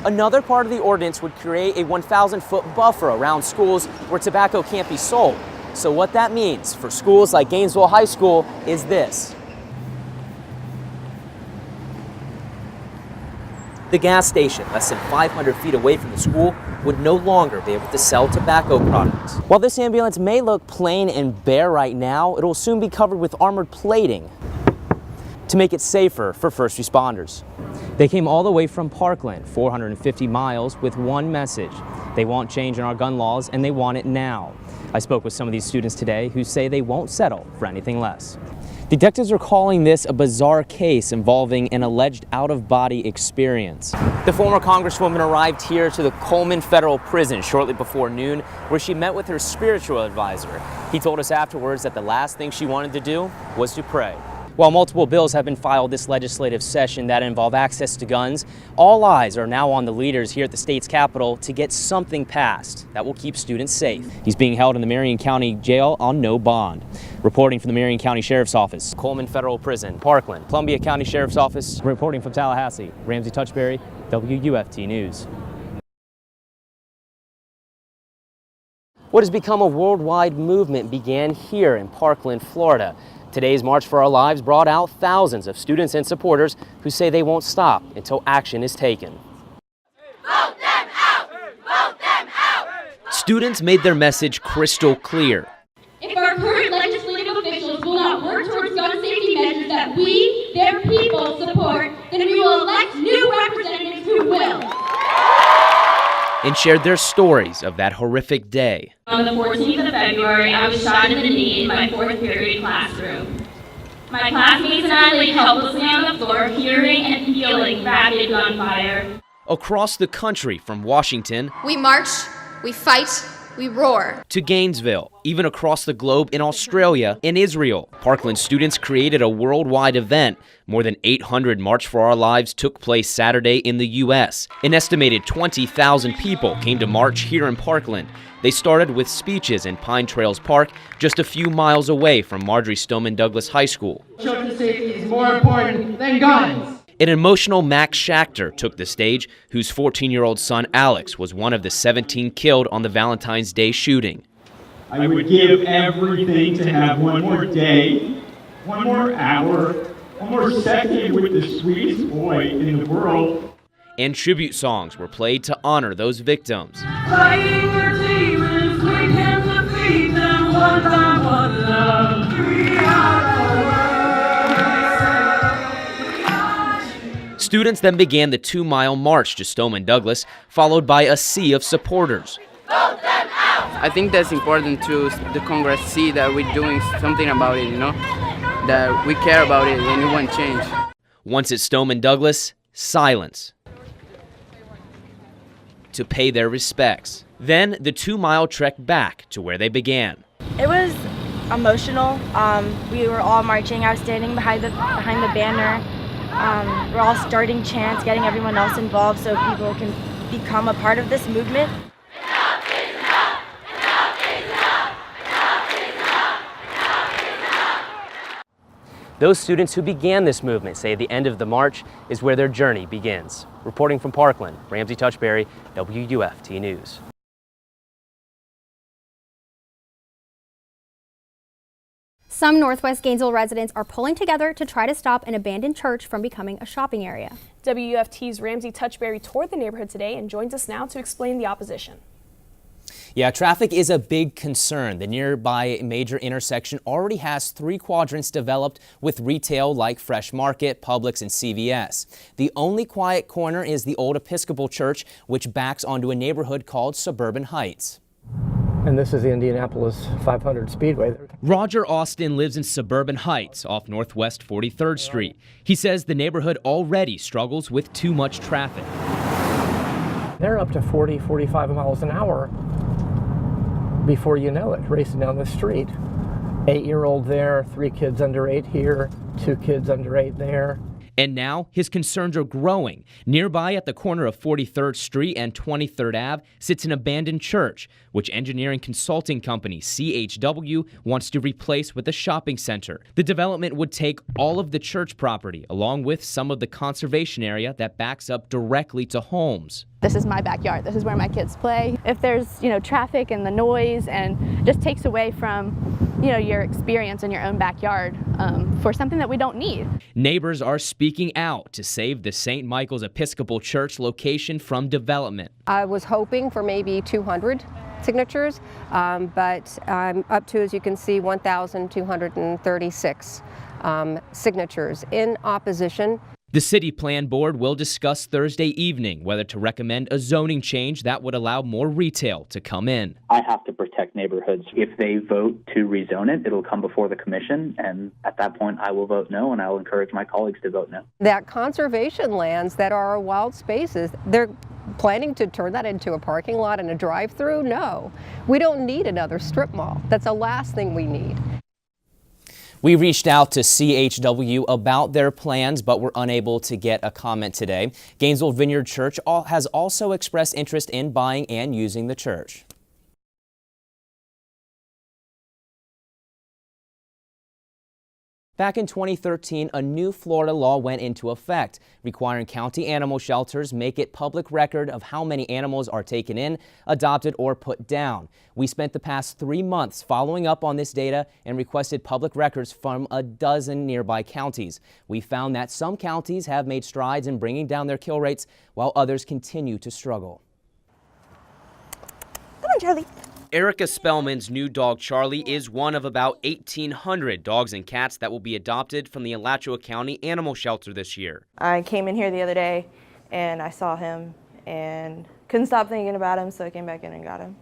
Another part of the ordinance would create a 1,000-foot buffer around schools where tobacco can't be sold. So what that means for schools like Gainesville High School is this. The gas station, less than 500 feet away from the school, would no longer be able to sell tobacco products. While this ambulance may look plain and bare right now, it will soon be covered with armored plating to make it safer for first responders. They came all the way from Parkland, 450 miles, with one message. They want change in our gun laws, and they want it now. I spoke with some of these students today who say they won't settle for anything less. Detectives are calling this a bizarre case involving an alleged out-of-body experience. The former Congresswoman arrived here to the Coleman Federal Prison shortly before noon, where she met with her spiritual advisor. He told us afterwards that the last thing she wanted to do was to pray. While multiple bills have been filed this legislative session that involve access to guns, all eyes are now on the leaders here at the state's capital to get something passed that will keep students safe. He's being held in the Marion County Jail on no bond. Reporting from the Marion County Sheriff's Office, Coleman Federal Prison, Parkland, Columbia County Sheriff's Office. Reporting from Tallahassee, Ramsey Touchberry, WUFT News. What has become a worldwide movement began here in Parkland, Florida. Today's March for Our Lives brought out thousands of students and supporters who say they won't stop until action is taken. Vote them out! Vote them out! Students made their message crystal clear. If our current legislative officials will not work towards gun safety measures that we, their people, support, then we will elect new representatives who will. And shared their stories of that horrific day. On the 14th of February, I was shot in the knee in my 4th period classroom. My classmates and I lay helplessly on the floor, hearing and feeling rapid gunfire. Across the country from Washington, we march, we fight, we roar. To Gainesville, even across the globe in Australia and Israel. Parkland students created a worldwide event. More than 800 March for Our Lives took place Saturday in the U.S. An estimated 20,000 people came to march here in Parkland. They started with speeches in Pine Trails Park, just a few miles away from Marjory Stoneman Douglas High School. Children's safety is more important than guns. An emotional Max Schachter took the stage, whose 14-year-old son Alex was one of the 17 killed on the Valentine's Day shooting. I would give everything to have one more day, one more hour, one more second with the sweetest boy in the world. And tribute songs were played to honor those victims. Fighting their demons, we can defeat them one by one love. We are the world. Students then began the 2-mile march to Stoneman Douglas, followed by a sea of supporters. Vote them out! I think that's important to the Congress see that we're doing something about it, that we care about it and we want change. Once at Stoneman Douglas, silence to pay their respects. Then the 2-mile trek back to where they began. It was emotional. We were all marching. I was standing behind the banner. We're all starting chants, getting everyone else involved so people can become a part of this movement. Enough is enough! Enough is enough! Enough is enough! Enough is enough! Those students who began this movement say the end of the march is where their journey begins. Reporting from Parkland, Ramsey Touchberry, WUFT News. Some Northwest Gainesville residents are pulling together to try to stop an abandoned church from becoming a shopping area. WUFT's Ramsey Touchberry toured the neighborhood today and joins us now to explain the opposition. Yeah, traffic is a big concern. The nearby major intersection already has 3 quadrants developed with retail like Fresh Market, Publix, and CVS. The only quiet corner is the old Episcopal Church, which backs onto a neighborhood called Suburban Heights. And this is the Indianapolis 500 Speedway. Roger Austin lives in Suburban Heights off Northwest 43rd Street. He says the neighborhood already struggles with too much traffic. They're up to 40, 45 miles an hour before you know it, racing down the street. 8-year-old there, 3 kids under 8 here, 2 kids under 8 there. And now his concerns are growing. Nearby at the corner of 43rd Street and 23rd Ave sits an abandoned church, which engineering consulting company CHW wants to replace with a shopping center. The development would take all of the church property, along with some of the conservation area that backs up directly to homes. This is my backyard. This is where my kids play. If there's, traffic and the noise and just takes away from, your experience in your own backyard for something that we don't need. Neighbors are speaking out to save the St. Michael's Episcopal Church location from development. I was hoping for maybe 200 signatures, but I'm up to, as you can see, 1,236 signatures in opposition. The City Plan Board will discuss Thursday evening whether to recommend a zoning change that would allow more retail to come in. I have to protect neighborhoods. If they vote to rezone it, it'll come before the commission, and at that point I will vote no, and I will encourage my colleagues to vote no. That conservation lands that are wild spaces, they're planning to turn that into a parking lot and a drive-through? No. We don't need another strip mall. That's the last thing we need. We reached out to CHW about their plans, but were unable to get a comment today. Gainesville Vineyard Church has also expressed interest in buying and using the church. Back in 2013, a new Florida law went into effect, requiring county animal shelters make it public record of how many animals are taken in, adopted, or put down. We spent the past 3 months following up on this data and requested public records from a dozen nearby counties. We found that some counties have made strides in bringing down their kill rates, while others continue to struggle. Come on, Charlie. Erica Spellman's new dog Charlie is one of about 1,800 dogs and cats that will be adopted from the Alachua County Animal Shelter this year. I came in here the other day and I saw him and couldn't stop thinking about him, so I came back in and got him.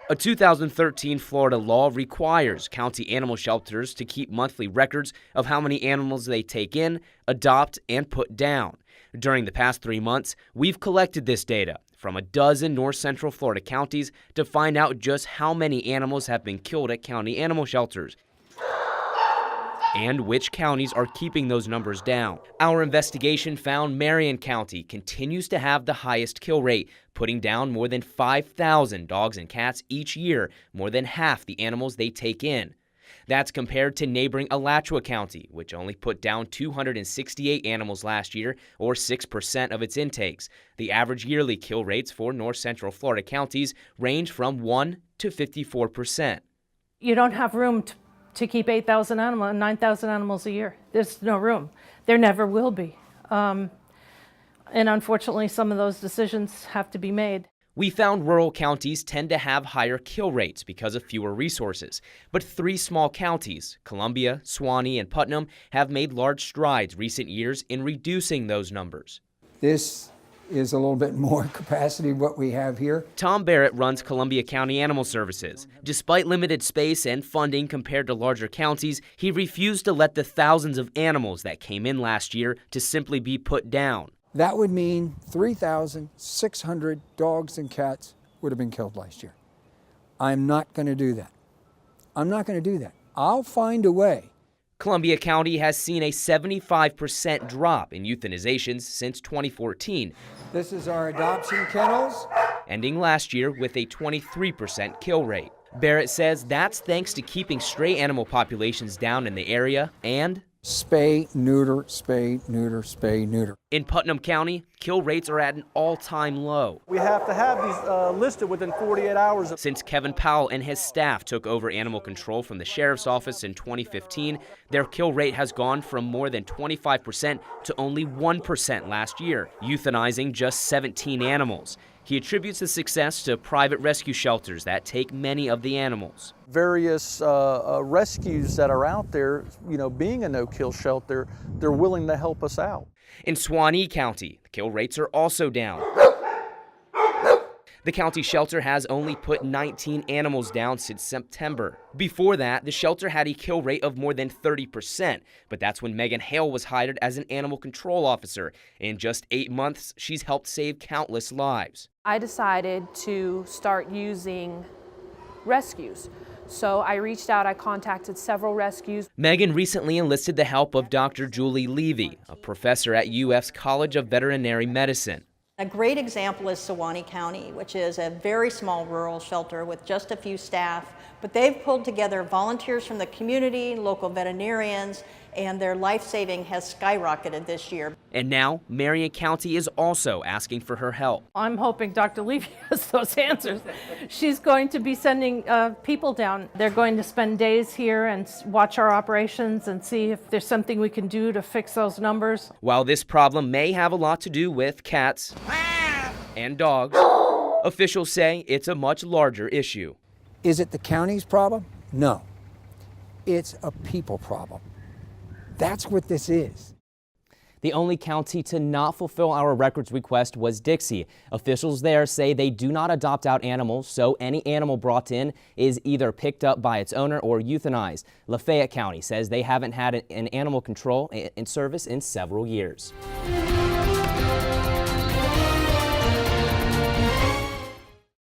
A 2013 Florida law requires county animal shelters to keep monthly records of how many animals they take in, adopt, and put down. During the past 3 months, we've collected this data from a dozen north central Florida counties to find out just how many animals have been killed at county animal shelters and which counties are keeping those numbers down. Our investigation found Marion County continues to have the highest kill rate, putting down more than 5,000 dogs and cats each year, more than half the animals they take in. That's compared to neighboring Alachua County, which only put down 268 animals last year, or 6% of its intakes. The average yearly kill rates for north central Florida counties range from 1 to 54%. You don't have room to keep 8,000 animals, 9,000 animals a year. There's no room. There never will be. And unfortunately, some of those decisions have to be made. We found rural counties tend to have higher kill rates because of fewer resources. But 3 small counties, Columbia, Suwannee, and Putnam, have made large strides recent years in reducing those numbers. This is a little bit more capacity what we have here. Tom Barrett runs Columbia County Animal Services. Despite limited space and funding compared to larger counties, he refused to let the thousands of animals that came in last year to simply be put down. That would mean 3,600 dogs and cats would have been killed last year. I'm not going to do that. I'm not going to do that. I'll find a way. Columbia County has seen a 75% drop in euthanizations since 2014. This is our adoption kennels. Ending last year with a 23% kill rate. Barrett says that's thanks to keeping stray animal populations down in the area and spay, neuter, spay, neuter, spay, neuter. In Putnam County, kill rates are at an all-time low. We have to have these listed within 48 hours. Since Kevin Powell and his staff took over animal control from the sheriff's office in 2015, their kill rate has gone from more than 25% to only 1% last year, euthanizing just 17 animals. He attributes the success to private rescue shelters that take many of the animals. Various rescues that are out there, being a no-kill shelter, they're willing to help us out. In Suwannee County, the kill rates are also down. The county shelter has only put 19 animals down since September. Before that, the shelter had a kill rate of more than 30%, but that's when Megan Hale was hired as an animal control officer. In just 8 months, she's helped save countless lives. I decided to start using rescues. So I reached out, I contacted several rescues. Megan recently enlisted the help of Dr. Julie Levy, a professor at UF's College of Veterinary Medicine. A great example is Sewanee County, which is a very small rural shelter with just a few staff, but they've pulled together volunteers from the community, local veterinarians, and their life-saving has skyrocketed this year. And now, Marion County is also asking for her help. I'm hoping Dr. Levy has those answers. She's going to be sending people down. They're going to spend days here and watch our operations and see if there's something we can do to fix those numbers. While this problem may have a lot to do with cats and dogs, officials say it's a much larger issue. Is it the county's problem? No. It's a people problem. That's what this is. The only county to not fulfill our records request was Dixie. Officials there say they do not adopt out animals, so any animal brought in is either picked up by its owner or euthanized. Lafayette County says they haven't had an animal control in service in several years.